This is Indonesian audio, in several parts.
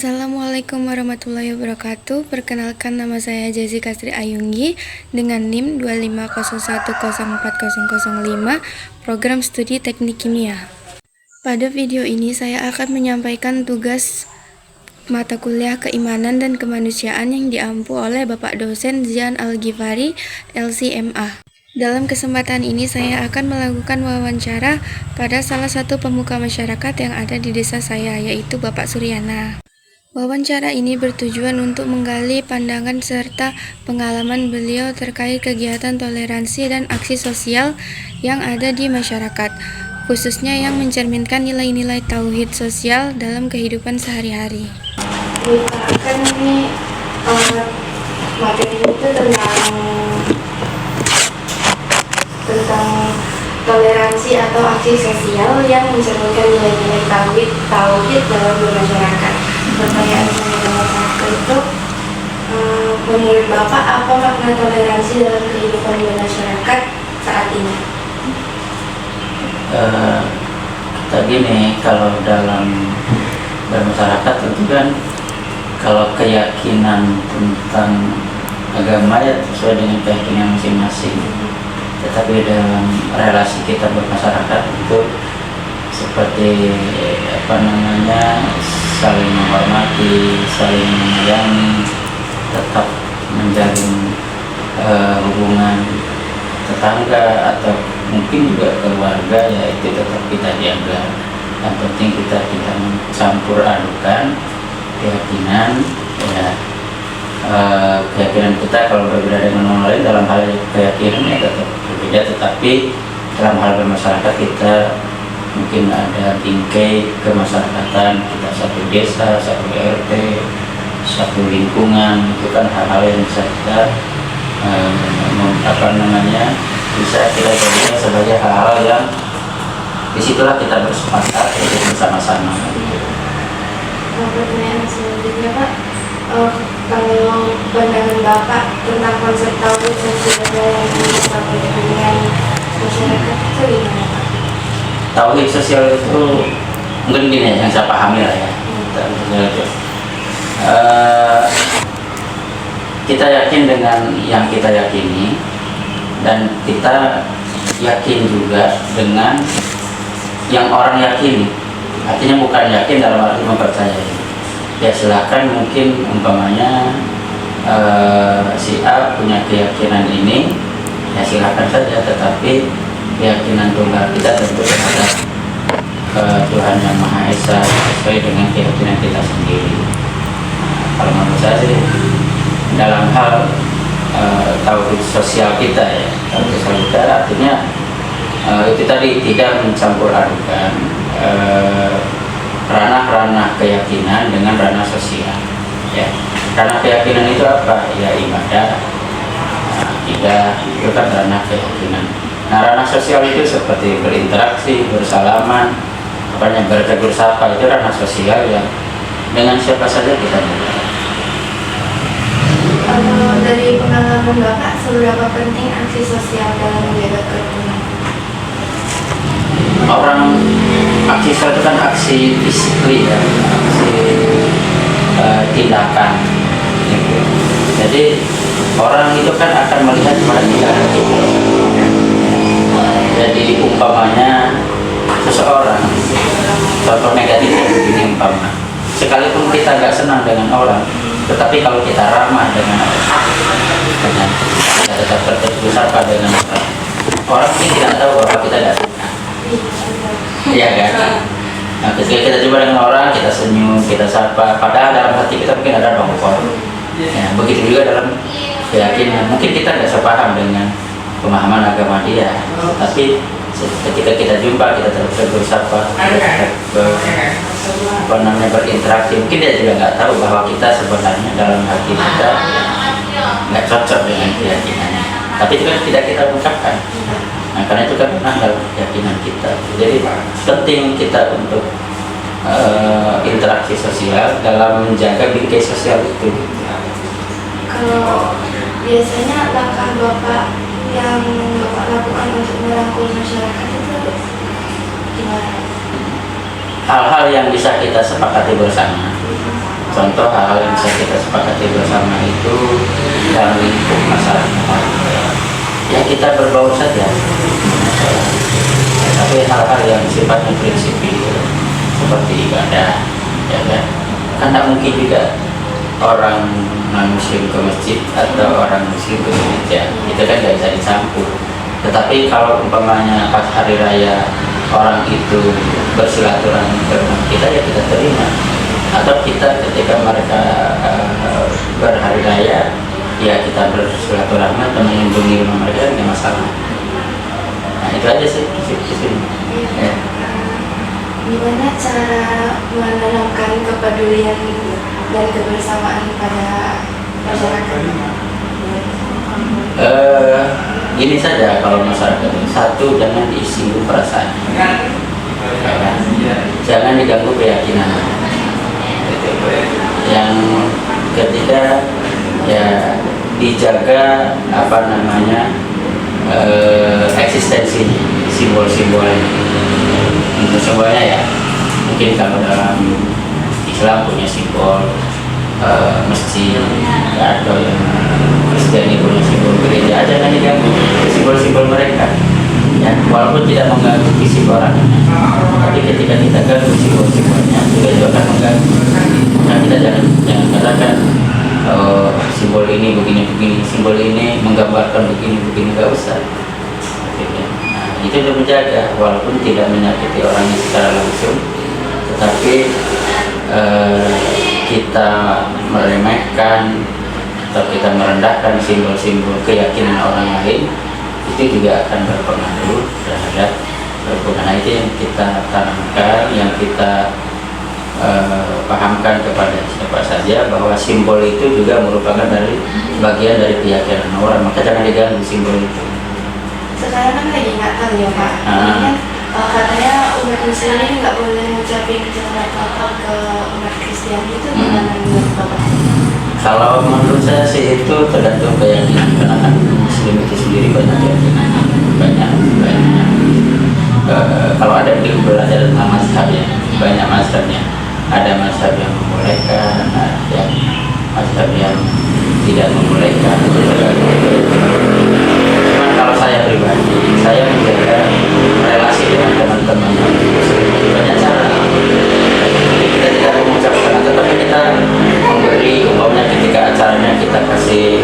Assalamualaikum warahmatullahi wabarakatuh. Perkenalkan, nama saya Jessica Sri Ayunggi dengan NIM 250104005, program studi teknik kimia. Pada video ini saya akan menyampaikan tugas mata kuliah keimanan dan kemanusiaan yang diampu oleh Bapak dosen Zian Al-Ghifari, LCMA. Dalam kesempatan ini saya akan melakukan wawancara pada salah satu pemuka masyarakat yang ada di desa saya, yaitu Bapak Suryana. Wawancara ini bertujuan untuk menggali pandangan serta pengalaman beliau terkait kegiatan toleransi dan aksi sosial yang ada di masyarakat, khususnya yang mencerminkan nilai-nilai tauhid sosial dalam kehidupan sehari-hari. Kan ini materi itu tentang toleransi atau aksi sosial yang mencerminkan nilai-nilai tauhid dalam bermasyarakat. Pertanyaan saya dalam satu itu, menurut Bapak apa makna toleransi dalam kehidupan bermasyarakat saat ini? Kita gini, kalau dalam bermasyarakat tentu kan kalau keyakinan tentang agama ya sesuai dengan keyakinan masing-masing. Tetapi dalam relasi kita bermasyarakat itu seperti saling menghormati, saling menyayangi, tetap menjalin hubungan tetangga atau mungkin juga keluarga, ya itu tetap kita jaga. Yang penting kita tidak mencampur adukan keyakinan, ya. Keyakinan kita kalau berbeda dengan orang lain dalam hal keyakinan ya tetap berbeda, tetapi dalam hal bermasyarakat kita mungkin ada bingkai kemasyarakatan, kita satu desa, satu RT, satu lingkungan, itu kan hal-hal yang bisa kita bisa kita jadikan sebagai hal-hal yang disitulah kita bersepakat untuk bersama-sama. Pertanyaan selanjutnya, Pak, kalau pandangan Bapak tentang konsep tauhid sosial yang disampaikan dengan masyarakat itu gimana, Pak? Tauhid sosial itu mungkin gini yang saya pahami lah ya. Kita yakin dengan yang kita yakini, dan kita yakin juga dengan yang orang yakini. Artinya bukan yakin dalam arti mempercayai. Ya silakan, mungkin umpamanya si A punya keyakinan ini, ya silakan saja, tetapi keyakinan tunggal kita tentu terhadap Tuhan Yang Maha Esa sesuai dengan keyakinan kita sendiri. Kalau menurut saya sih dalam hal tauhid sosial kita, ya tauhid sosial kita artinya itu tadi tidak mencampur adukan ranah-ranah keyakinan dengan ranah sosial, ya. Ranah keyakinan itu apa? Ya ibadah, akidah, itu kan ranah keyakinan. Nah, ranah sosial itu seperti berinteraksi, bersalaman, bertegur sapa, itu ranah sosial yang dengan siapa saja kita mulai. Dari pengalaman Bapak, seberapa penting aksi sosial dalam menjaga kerukunan? Aksi sosial itu kan aksi disiplin, ya, aksi tindakan, gitu. Jadi orang itu kan akan melihat pada tindakan itu. Jadi umpamanya seseorang, contoh negatif begini umpama, sekalipun kita nggak senang dengan orang, tetapi kalau kita ramah dengan orang, kita tetap bertegur sapa dengan orang ini tidak tahu bahwa kita tidak suka, iya kan? Nah, ketika kita coba dengan orang, kita senyum, kita sapa, padahal dalam hati kita mungkin ada dongkol. Ya, begitu juga dalam keyakinan, mungkin kita nggak sepaham dengan pemahaman agama dia, tapi ketika kita jumpa, kita terus bersapa, berinteraksi, mungkin dia juga nggak tahu bahwa kita sebenarnya dalam hati kita nggak cocok dengan keyakinannya, tapi itu kan tidak kita ungkapkan. Nah, karena itu kan dalam keyakinan kita. Jadi penting kita untuk interaksi sosial dalam menjaga bingkai sosial itu. Kalau biasanya langkah Bapak yang Bapak lakukan untuk merangkul masyarakat itu gimana? Hal-hal yang bisa kita sepakati bersama, Contoh hal-hal yang bisa kita sepakati bersama itu dalam lingkup masyarakat, ya kita berbaur saja. Tapi hal-hal yang sifatnya prinsipil seperti ibadah, ya kan tidak mungkin juga orang non-muslim ke masjid atau orang muslim ke gereja, itu kan tidak bisa dicampur. Tetapi kalau umpamanya pas hari raya orang itu bersilaturahmi ke rumah kita, ya kita terima. Atau kita ketika mereka berhari raya, ya kita bersilaturahmi atau mengunjungi rumah mereka, tidak masalah. Nah itu aja sih di sini. Ya. Gimana cara menanamkan kepedulian dan kebersamaan pada masyarakat? Gini saja kalau masyarakat, satu, jangan disinggung perasaan, jangan diganggu keyakinan. Yang ketiga, ya dijaga eksistensi simbol-simbolnya. Untuk simbolnya ya, mungkin kalau dalam Islam punya simbol masjid, atau yang Kristiani punya simbol gereja, aja kan diganggu simbol-simbol mereka. Ya, walaupun tidak mengganggu visi orangnya, tapi ketika kita ganggu simbol-simbolnya, itu akan mengganggu. Nah, kita jangan katakan simbol ini begini, simbol ini menggambarkan begini, nggak usah. Nah, itu untuk menjaga, walaupun tidak menyakiti orangnya secara langsung, tetapi kita meremehkan atau kita merendahkan simbol-simbol keyakinan orang lain, itu juga akan berpengaruh terhadap hubungan. Nah, itu yang kita tanamkan, yang kita pahamkan kepada siapa saja, bahwa simbol itu juga merupakan bagian dari keyakinan orang, maka jangan diganggu simbol itu. Sekarang kan lagi Natal ya Pak. Ini kan katanya umat Muslim ini nggak boleh ngucapin selamat Natal ke umat Kristiani, itu gimana menurut Bapak? Kalau menurut saya sih itu tergantung keyakinan, karena kan Muslim itu sendiri banyak kalau ada belajar tentang mazhabnya, banyak mazhabnya. Ada mazhab yang membolehkan, ada mazhab yang tidak membolehkan. Cuman kalau saya pribadi, saya menjaga relasi dengan teman-teman banyak cara. Kita tidak mengucapkan, tetapi kita memberi, umpamanya ketika acaranya kita kasih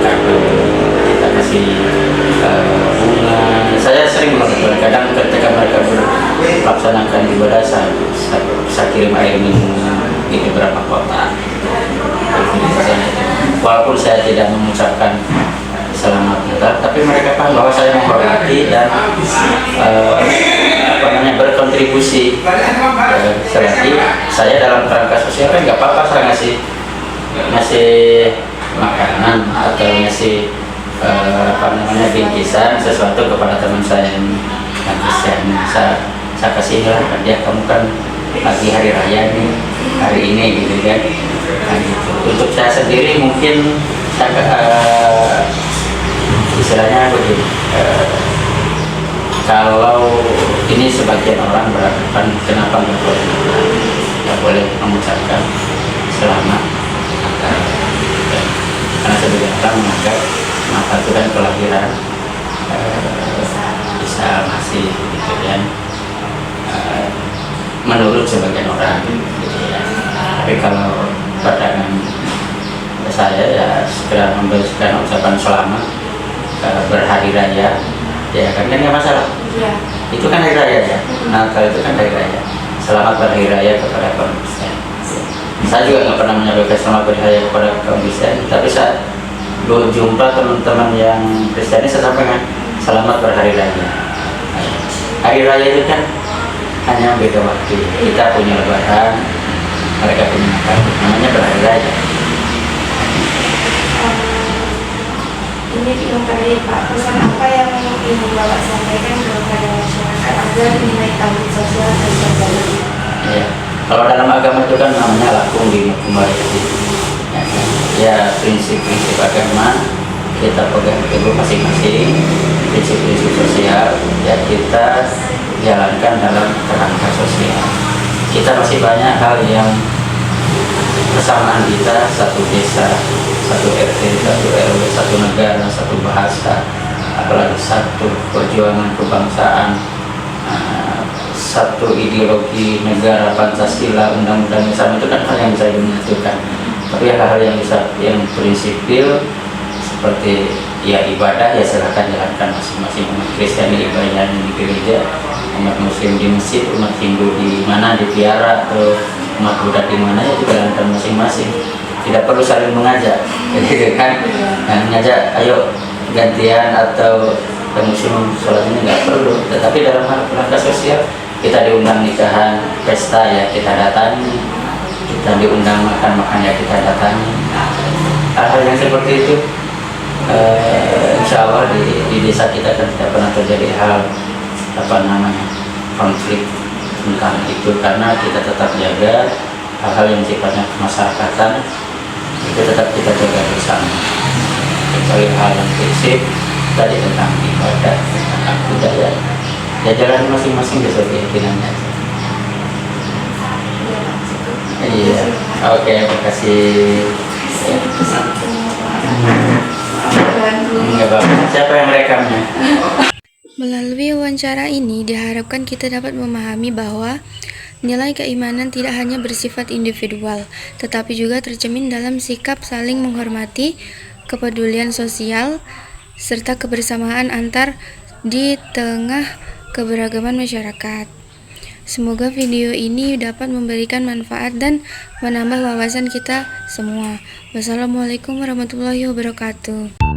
kado, kita kasih bunga. Saya sering melakukan, kadang ketika mereka melaksanakan ibadah, saya kirim air minum itu berapa kotak. Walaupun saya tidak mengucapkan selamat Natal, tapi mereka paham bahwa saya menghormati dan berkontribusi. Selagi saya dalam kerangka sosial kan nggak apa-apa saya ngasih makanan atau ngasih bingkisan sesuatu kepada teman saya yang Kristen. Saya kasih lah, dia kamu kan lagi hari raya nih, hari ini gitu kan. Nah, gitu. Untuk saya sendiri mungkin saya istilahnya begini, kalau ini sebagian orang beranggapan kenapa nggak boleh mengucapkan selamat Natal, karena sebagian orang menganggap Natal itu kan kelahiran Isa masih gitu kan, menurut sebagian orang gitu ya. Tapi kalau pandangan saya ya segera memberikan ucapan selamat berhari raya, ya kan nggak masalah. Ya. Itu kan hari raya ya, Natal itu kan hari raya. Selamat berhari raya kepada kaum Kristen. Saya juga nggak pernah menyampaikan selamat berhari raya kepada kaum Kristen, tapi saat jumpa teman-teman yang Kristen saya sampaikan selamat berhari raya. Hari raya itu kan hanya beda waktu. Kita punya Lebaran, mereka punya Natal, namanya berhari raya. Ini yang tadi Pak, pesan apa yang ingin Bapak sampaikan kepada masyarakat agar nilai tanggung sosial terjaga? Ya, kalau dalam agama itu kan namanya lakum dinukum waliyadin. Ya, prinsip-prinsip agama kita pegang teguh masing-masing, prinsip-prinsip sosial ya kita jalankan dalam kerangka sosial. Kita masih banyak hal yang kesamaan kita, satu desa, satu RT, satu RW, satu negara, satu bahasa, apalagi satu perjuangan kebangsaan, satu ideologi negara, Pancasila, undang-undang yang sama, itu kan hal yang bisa menyatukan. Tapi hal-hal yang bisa, yang prinsipil seperti ya ibadah, ya silahkan jalankan masing-masing. Umat Kristen ibadahnya di gereja, umat Muslim di masjid, umat Hindu di mana, di vihara, atau umat Buddha di mana, ya dijalankan masing-masing. Tidak perlu saling mengajak, gitu kan? Nah, mengajak, ayo gantian atau Muslim sholat ini nggak perlu. Tetapi dalam hal kerangka sosial, kita diundang nikahan, pesta, ya kita datangi. Kita diundang makan-makan, ya kita datangi. Hal-hal yang seperti itu, insya Allah di desa kita kan tidak pernah terjadi hal konflik tentang itu, karena kita tetap jaga hal-hal yang sifatnya kemasyarakatan, itu tetap kita jaga bersama. Kecuali hal yang prinsip tadi tentang ibadah, tentang akidah, ya jalan masing-masing sesuai keyakinannya. Iya, oke, makasih. Enggak apa-apa. Siapa yang merekamnya? Melalui wawancara ini diharapkan kita dapat memahami bahwa nilai keimanan tidak hanya bersifat individual, tetapi juga tercermin dalam sikap saling menghormati, kepedulian sosial, serta kebersamaan antar di tengah keberagaman masyarakat. Semoga video ini dapat memberikan manfaat dan menambah wawasan kita semua. Wassalamualaikum warahmatullahi wabarakatuh.